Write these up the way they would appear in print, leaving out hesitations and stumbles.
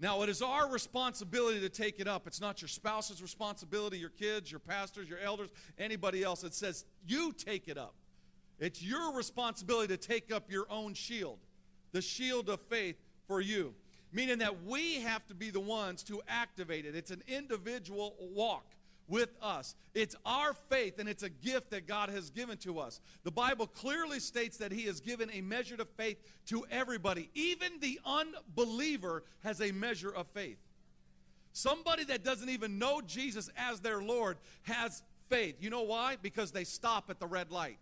Now, it is our responsibility to take it up. It's not your spouse's responsibility, your kids, your pastors, your elders, anybody else. It says you take it up. It's your responsibility to take up your own shield, the shield of faith for you, meaning that we have to be the ones to activate it. It's an individual walk with us. It's our faith, and it's a gift that God has given to us. The Bible clearly states that he has given a measure of faith to everybody. Even the unbeliever has a measure of faith. Somebody that doesn't even know Jesus as their Lord has faith. You know why? Because they stop at the red light.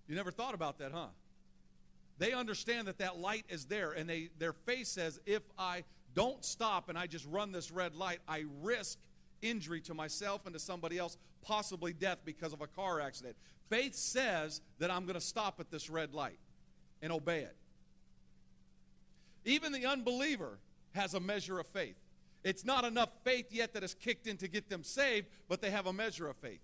You never thought about that, huh? They understand that that light is there, and their faith says, if I don't stop and I just run this red light, I risk injury to myself and to somebody else, possibly death because of a car accident. Faith says that I'm going to stop at this red light and obey it. Even the unbeliever has a measure of faith. It's not enough faith yet that is kicked in to get them saved, but they have a measure of faith.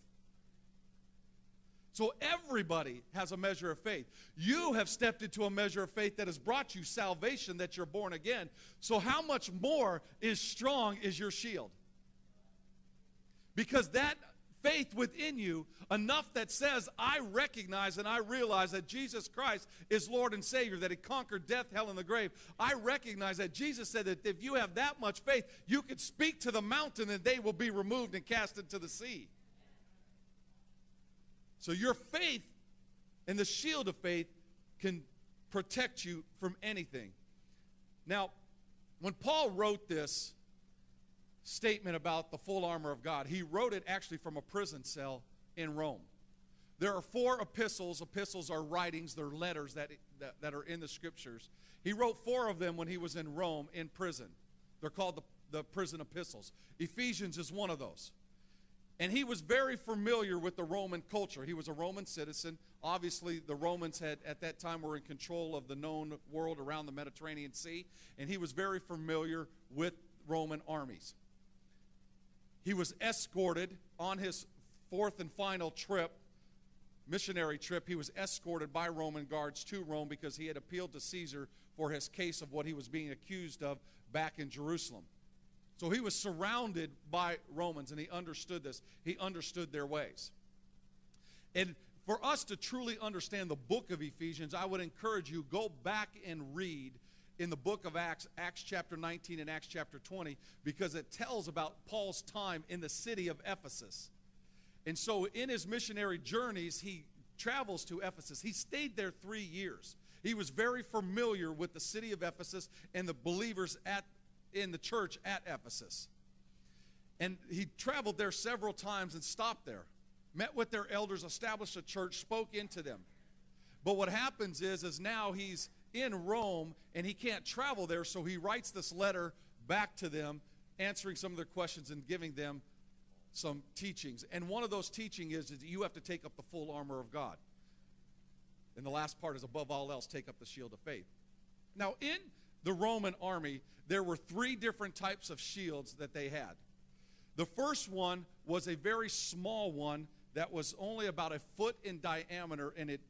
So everybody has a measure of faith. You have stepped into a measure of faith that has brought you salvation, that you're born again. So how much more strong is your shield? Because that faith within you, enough that says, I recognize and I realize that Jesus Christ is Lord and Savior, that he conquered death, hell, and the grave. I recognize that Jesus said that if you have that much faith, you could speak to the mountain and they will be removed and cast into the sea. So your faith and the shield of faith can protect you from anything. Now, when Paul wrote this statement about the full armor of God, he wrote it actually from a prison cell in Rome. There are 4 epistles. Epistles are writings, they're letters that are in the scriptures. He wrote 4 of them when he was in Rome in prison. They're called the prison epistles. Ephesians is one of those. And he was very familiar with the Roman culture. He was a Roman citizen. Obviously, the Romans at that time were in control of the known world around the Mediterranean Sea. And he was very familiar with Roman armies. He was escorted on his 4th and final trip, missionary trip. He was escorted by Roman guards to Rome because he had appealed to Caesar for his case of what he was being accused of back in Jerusalem. So he was surrounded by Romans, and he understood this. He understood their ways. And for us to truly understand the book of Ephesians, I would encourage you, go back and read in the book of Acts, Acts chapter 19 and Acts chapter 20, because it tells about Paul's time in the city of Ephesus. And so in his missionary journeys, he travels to Ephesus. He stayed there 3 years. He was very familiar with the city of Ephesus and the believers in the church at Ephesus. And he traveled there several times and stopped there, met with their elders, established a church, spoke into them. But what happens is now he's in Rome and he can't travel there, so he writes this letter back to them, answering some of their questions and giving them some teachings. And one of those teachings is that you have to take up the full armor of God. And the last part is, above all else, take up the shield of faith. Now, in the Roman army, there were 3 different types of shields that they had. The first one was a very small one that was only about a foot in diameter, and it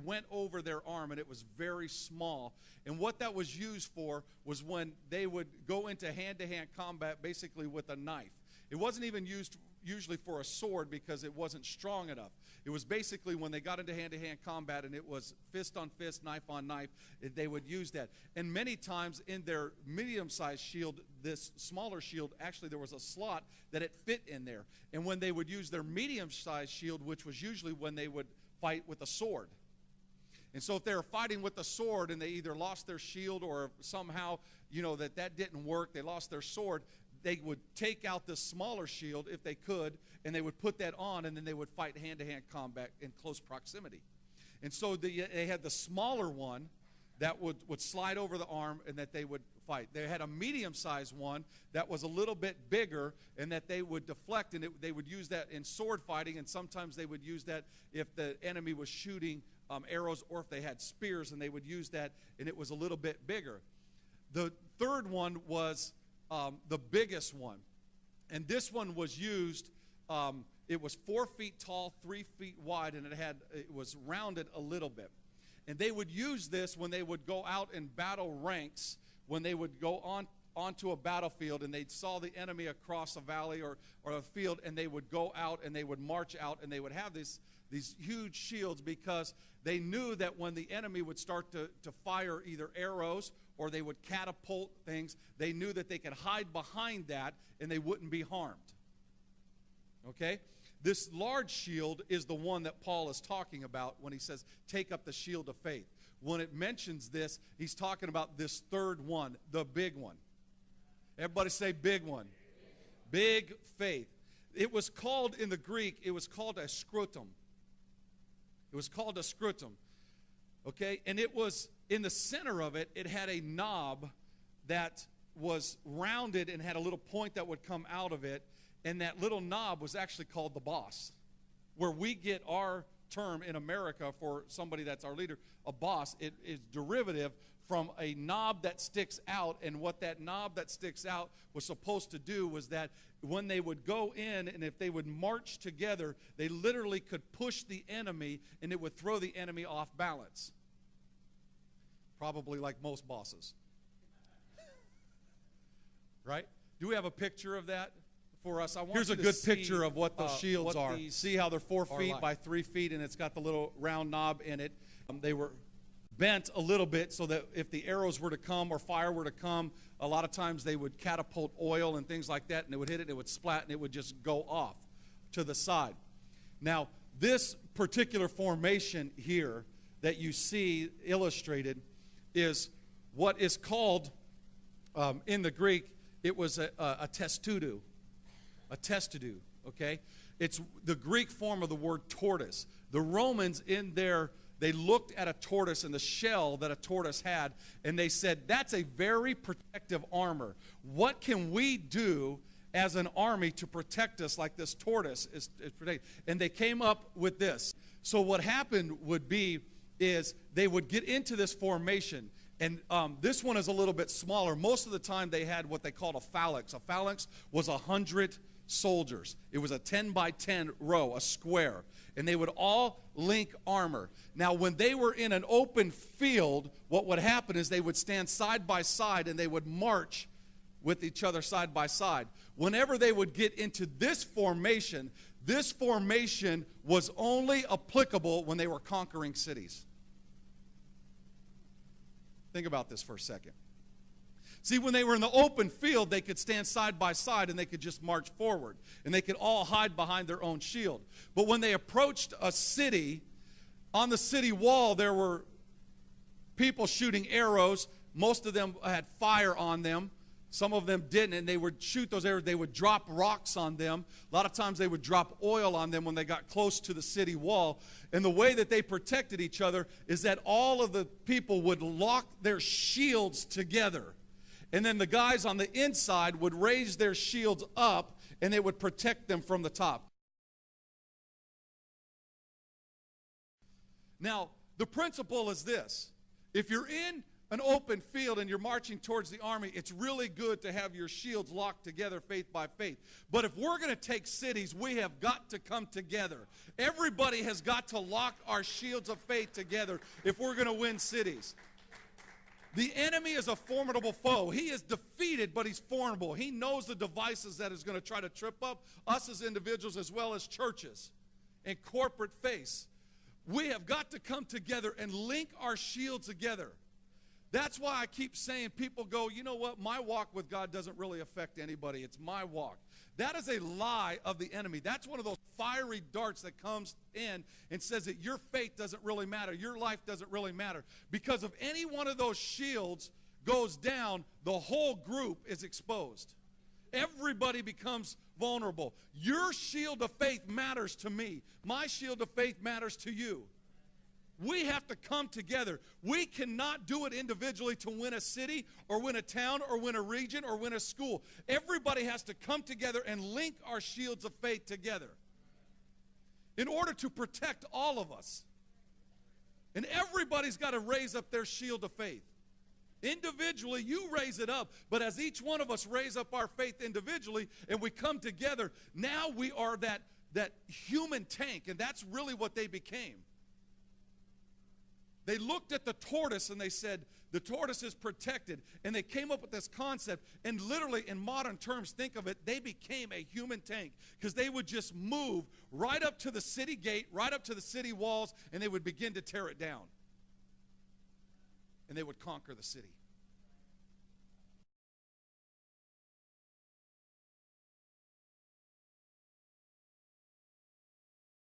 went over their arm, and it was very small. And what that was used for was when they would go into hand-to-hand combat, basically with a knife. It wasn't even used usually for a sword because it wasn't strong enough. It was basically when they got into hand-to-hand combat and it was fist on fist, knife on knife, they would use that. And many times in their medium-sized shield, this smaller shield, actually there was a slot that it fit in there. And when they would use their medium-sized shield, which was usually when they would fight with a sword. And so if they were fighting with a sword and they either lost their shield or somehow, that didn't work, they lost their sword, they would take out this smaller shield if they could, and they would put that on, and then they would fight hand-to-hand combat in close proximity. And so they had the smaller one that would slide over the arm and that they would fight. They had a medium-sized one that was a little bit bigger and that they would deflect, and they would use that in sword fighting, and sometimes they would use that if the enemy was shooting arrows or if they had spears, and they would use that, and it was a little bit bigger. The third one was the biggest one, and this one was used, it was 4 feet tall, 3 feet wide, and it was rounded a little bit. And they would use this when they would go out in battle ranks, when they would go onto a battlefield and they saw the enemy across a valley or a field, and they would go out and they would march out and they would have these huge shields, because they knew that when the enemy would start to fire either arrows or they would catapult things, they knew that they could hide behind that and they wouldn't be harmed. Okay? This large shield is the one that Paul is talking about when he says, take up the shield of faith. When it mentions this, he's talking about this third one, the big one. Everybody say big one. Big faith. It was called, in the Greek, it was called a scrotum. It was called a scrotum. Okay? And it was, in the center of it, it had a knob that was rounded and had a little point that would come out of it. And that little knob was actually called the boss, where we get our term in America for somebody that's our leader, a boss. It is derivative from a knob that sticks out. And what that knob that sticks out was supposed to do was that when they would go in and if they would march together, they literally could push the enemy and it would throw the enemy off balance. Probably like most bosses. Right? Do we have a picture of that for us? Here's a good picture of what those shields are. See how they're 4 feet by 3 feet, and it's got the little round knob in it. They were bent a little bit so that if the arrows were to come or fire were to come, a lot of times they would catapult oil and things like that, and it would hit it, it would splat, and it would just go off to the side. Now, this particular formation here that you see illustrated is what is called, in the Greek, it was a testudo. A testudo, okay? It's the Greek form of the word tortoise. The Romans in there, they looked at a tortoise and the shell that a tortoise had, and they said, that's a very protective armor. What can we do as an army to protect us like this tortoise is protected? And they came up with this. So what happened would be is they would get into this formation, and this one is a little bit smaller. Most of the time they had what they called a phalanx. A phalanx was 100 soldiers. It was a 10 by 10 row, a square, and they would all link armor. Now, when they were in an open field, what would happen is they would stand side by side and they would march with each other side by side. Whenever they would get into this formation was only applicable when they were conquering cities. Think about this for a second. See, when they were in the open field, they could stand side by side and they could just march forward. And they could all hide behind their own shield. But when they approached a city, on the city wall there were people shooting arrows. Most of them had fire on them. Some of them didn't, and they would shoot those arrows. They would drop rocks on them. A lot of times they would drop oil on them when they got close to the city wall. And the way that they protected each other is that all of the people would lock their shields together. And then the guys on the inside would raise their shields up, and they would protect them from the top. Now, the principle is this. If you're in an open field and you're marching towards the army, it's really good to have your shields locked together faith by faith. But if we're going to take cities, we have got to come together. Everybody has got to lock our shields of faith together if we're going to win cities. The enemy is a formidable foe. He is defeated, but he's formidable. He knows the devices that is going to try to trip up us as individuals as well as churches and corporate faith. We have got to come together and link our shields together. That's why I keep saying, people go, you know what, my walk with God doesn't really affect anybody. It's my walk. That is a lie of the enemy. That's one of those fiery darts that comes in and says that your faith doesn't really matter. Your life doesn't really matter. Because if any one of those shields goes down, the whole group is exposed. Everybody becomes vulnerable. Your shield of faith matters to me. My shield of faith matters to you. We have to come together. We cannot do it individually to win a city or win a town or win a region or win a school. Everybody has to come together and link our shields of faith together in order to protect all of us. And everybody's got to raise up their shield of faith. Individually, you raise it up, but as each one of us raise up our faith individually and we come together, now we are that human tank, and that's really what they became. They looked at the tortoise and they said, the tortoise is protected. And they came up with this concept. And literally, in modern terms, think of it, they became a human tank. Because they would just move right up to the city gate, right up to the city walls, and they would begin to tear it down. And they would conquer the city.